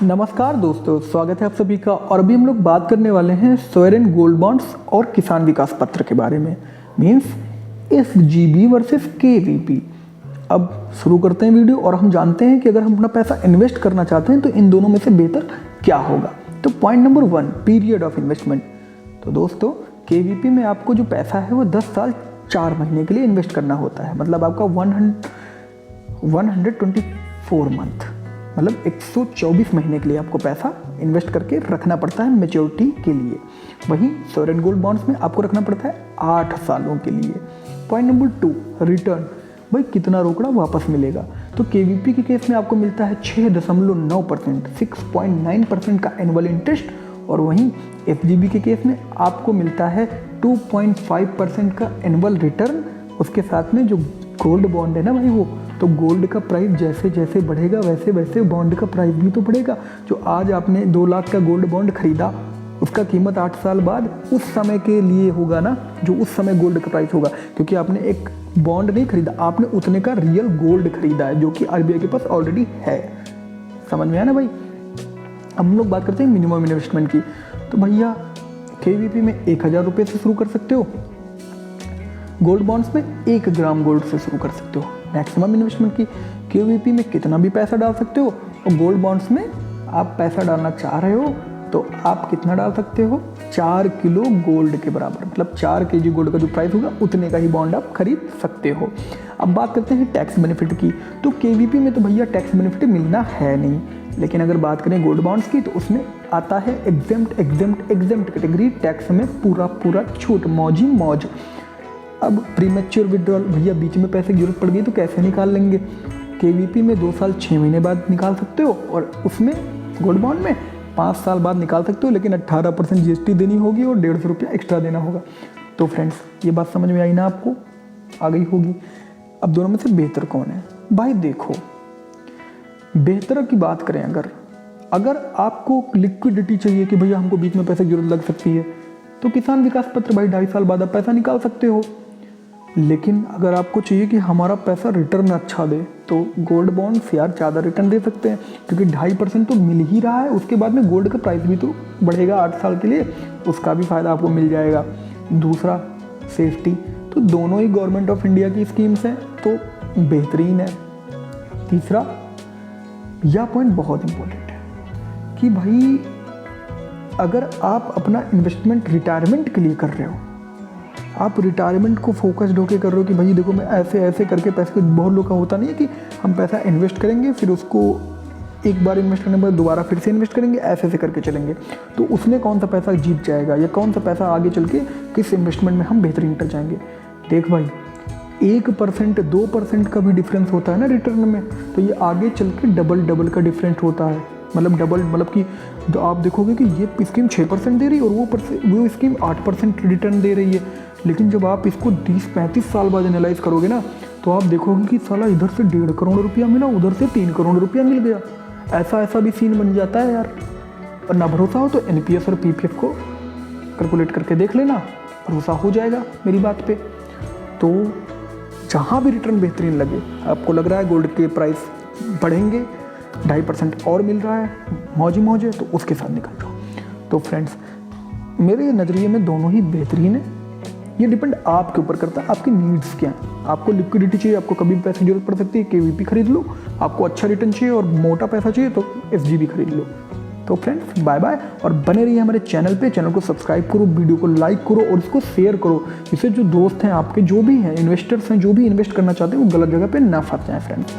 नमस्कार दोस्तों, स्वागत है आप सभी का। और अभी हम लोग बात करने वाले हैं सॉवरेन गोल्ड बॉन्ड्स और किसान विकास पत्र के बारे में, मीन्स SGB वर्सेस KVP। अब शुरू करते हैं वीडियो और हम जानते हैं कि अगर हम अपना पैसा इन्वेस्ट करना चाहते हैं तो इन दोनों में से बेहतर क्या होगा। तो point number 1, period of investment. तो दोस्तों KVP में आपको जो पैसा है वो 10 साल 4 महीने के लिए इन्वेस्ट करना होता है, मतलब आपका 124 मंथ, मतलब 124 महीने के लिए आपको पैसा इन्वेस्ट करके रखना पड़ता है मैच्योरिटी के लिए। वहीं सॉवरेन गोल्ड बॉन्ड्स में आपको रखना पड़ता है 8 सालों के लिए। Point number 2, return. भाई कितना रोकड़ा वापस मिलेगा। तो KVP के केस में आपको मिलता है 6.9%, 6.9% का एनुअल इंटरेस्ट, और वहीं SGB के केस में आपको मिलता है 2.5% का एनुअल रिटर्न। उसके साथ में जो गोल्ड बॉन्ड है ना भाई, वो तो गोल्ड का प्राइस जैसे जैसे बढ़ेगा वैसे वैसे बॉन्ड का प्राइस भी तो बढ़ेगा। जो आज आपने 2 लाख का गोल्ड बॉन्ड खरीदा, उसका कीमत 8 साल बाद उस समय के लिए होगा ना, जो उस समय गोल्ड का प्राइस होगा, क्योंकि आपने एक बॉन्ड नहीं खरीदा, आपने उतने का रियल गोल्ड खरीदा है जो कि RBI के पास ऑलरेडी है। समझ में आया ना भाई। अब हम लोग बात करते हैं मिनिमम इन्वेस्टमेंट की। तो भैया KVP में 1000 रुपये से शुरू कर सकते हो, गोल्ड बॉन्ड्स में 1 ग्राम गोल्ड से शुरू कर सकते हो। मैक्सिमम इन्वेस्टमेंट की KVP में कितना भी पैसा डाल सकते हो, और गोल्ड बॉन्ड्स में आप पैसा डालना चाह रहे हो तो आप कितना डाल सकते हो, 4 किलो गोल्ड के बराबर, मतलब 4 kg गोल्ड का जो प्राइस होगा उतने का ही बॉन्ड आप खरीद सकते हो। अब बात करते हैं टैक्स बेनिफिट की। तो KVP में तो भैया टैक्स बेनिफिट मिलना है नहीं, लेकिन अगर बात करें गोल्ड बॉन्ड्स की तो उसमें आता है एग्जेम्प्ट कैटेगरी, टैक्स में पूरा छूट, मौजी मौज। अब प्रीमेच्योर विड्रॉल, भैया बीच में पैसे की जरूरत पड़ गई तो कैसे निकाल लेंगे। KVP में 2 साल 6 महीने बाद निकाल सकते हो, और उसमें गोल्ड बॉन्ड में 5 साल बाद निकाल सकते हो, लेकिन 18% GST देनी होगी और 150 रुपया एक्स्ट्रा देना होगा। तो फ्रेंड्स ये बात समझ में आई ना, आपको आ गई होगी। अब दोनों में से बेहतर कौन है भाई। देखो बेहतर की बात करें, अगर आपको लिक्विडिटी चाहिए कि भैया हमको बीच में पैसे की जरूरत लग सकती है, तो किसान विकास पत्र भाई 2.5 साल बाद आप पैसा निकाल सकते हो। लेकिन अगर आपको चाहिए कि हमारा पैसा रिटर्न अच्छा दे, तो गोल्ड बॉन्ड्स यार ज़्यादा रिटर्न दे सकते हैं, क्योंकि 2.5% तो मिल ही रहा है। उसके बाद में गोल्ड का प्राइस भी तो बढ़ेगा 8 साल के लिए, उसका भी फ़ायदा आपको मिल जाएगा। दूसरा सेफ्टी, तो दोनों ही गवर्नमेंट ऑफ इंडिया की स्कीम्स हैं तो बेहतरीन है। तीसरा, यह पॉइंट बहुत इंपॉर्टेंट है कि भाई अगर आप अपना इन्वेस्टमेंट रिटायरमेंट के लिए कर रहे हो, आप रिटायरमेंट को फोकस्ड होकर कर रहे हो कि भाई देखो मैं ऐसे ऐसे करके पैसे, बहुत लोग का होता नहीं है कि हम पैसा इन्वेस्ट करेंगे फिर उसको एक बार इन्वेस्ट करने के बाद दोबारा फिर से इन्वेस्ट करेंगे, ऐसे ऐसे करके चलेंगे, तो उसमें कौन सा पैसा जीत जाएगा या कौन सा पैसा आगे चल के किस इन्वेस्टमेंट में हम बेहतरीन कर जाएंगे। देख भाई 1% 2% का भी डिफरेंस होता है ना रिटर्न में, तो ये आगे चल के डबल का डिफरेंस होता है। मतलब कि आप देखोगे कि ये स्कीम 6% दे रही है और वो स्कीम 8% रिटर्न दे रही है, लेकिन जब आप इसको 30-35 साल बाद एनालाइज करोगे ना, तो आप देखोगे कि साला इधर से 1.5 करोड़ रुपया मिला, उधर से 3 करोड़ रुपया मिल गया। ऐसा भी सीन बन जाता है यार। और ना भरोसा हो तो NPS और PPF को कैलकुलेट करके देख लेना, भरोसा हो जाएगा मेरी बात पे। तो जहाँ भी रिटर्न बेहतरीन लगे, आपको लग रहा है गोल्ड के प्राइस बढ़ेंगे, 2.5% और मिल रहा है, मौज है, तो उसके साथ निकल जाओ। तो फ्रेंड्स मेरे नज़रिए में दोनों ही बेहतरीन है। ये डिपेंड आपके ऊपर करता है, आपकी नीड्स क्या हैं। आपको लिक्विडिटी चाहिए, आपको कभी भी पैसे की जरूरत पड़ सकती है, KVP खरीद लो। आपको अच्छा रिटर्न चाहिए और मोटा पैसा चाहिए तो SGB खरीद लो। तो फ्रेंड्स बाय बाय, और बने रहिए हमारे चैनल पे। चैनल को सब्सक्राइब करो, वीडियो को लाइक करो और इसको शेयर करो, इससे जो दोस्त हैं आपके, जो भी हैं इन्वेस्टर्स हैं, जो भी इन्वेस्ट करना चाहते हैं, वो गलत जगह पे ना फंस जाएं फ्रेंड्स।